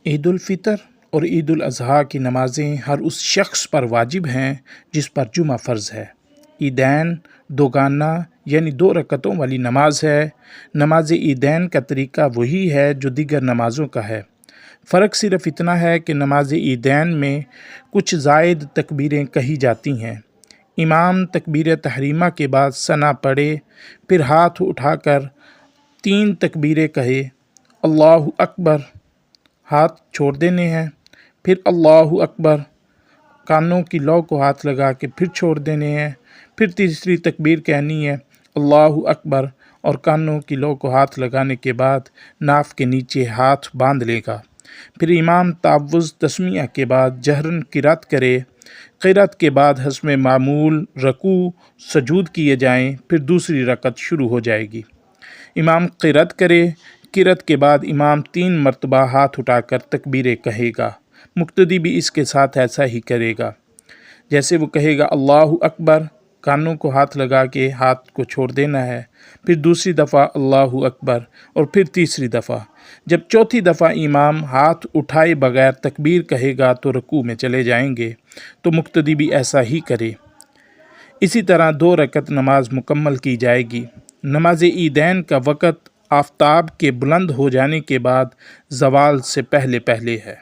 عید الفطر اور عید الاضحیٰ کی نمازیں ہر اس شخص پر واجب ہیں جس پر جمعہ فرض ہے۔ عیدین دوگانہ یعنی 2 رکعتوں والی نماز ہے۔ نماز عیدین کا طریقہ وہی ہے جو دیگر نمازوں کا ہے۔ فرق صرف اتنا ہے کہ نماز عیدین میں کچھ زائد تکبیریں کہی جاتی ہیں۔ امام تکبیر تحریمہ کے بعد ثنا پڑھے، پھر ہاتھ اٹھا کر 3 تکبیریں کہے، اللہ اکبر، ہاتھ چھوڑ دینے ہیں، پھر اللہ اکبر، کانوں کی لو کو ہاتھ لگا کے پھر چھوڑ دینے ہیں، پھر تیسری تکبیر کہنی ہے اللہ اکبر، اور کانوں کی لو کو ہاتھ لگانے کے بعد ناف کے نیچے ہاتھ باندھ لے گا۔ پھر امام تعوذ تسمیہ کے بعد جہراً قرات کرے۔ قرات کے بعد حسب معمول رکوع سجود کیے جائیں، پھر دوسری رکعت شروع ہو جائے گی۔ امام قرات کرے، قرات کے بعد امام 3 مرتبہ ہاتھ اٹھا کر تکبیریں کہے گا۔ مقتدی بھی اس کے ساتھ ایسا ہی کرے گا، جیسے وہ کہے گا اللہ اکبر، کانوں کو ہاتھ لگا کے ہاتھ کو چھوڑ دینا ہے، پھر دوسری دفعہ اللہ اکبر، اور پھر تیسری دفعہ۔ جب چوتھی دفعہ امام ہاتھ اٹھائے بغیر تکبیر کہے گا تو رکوع میں چلے جائیں گے، تو مقتدی بھی ایسا ہی کرے۔ اسی طرح 2 رکعت نماز مکمل کی جائے گی۔ نماز عیدین کا وقت آفتاب کے بلند ہو جانے کے بعد زوال سے پہلے ہے۔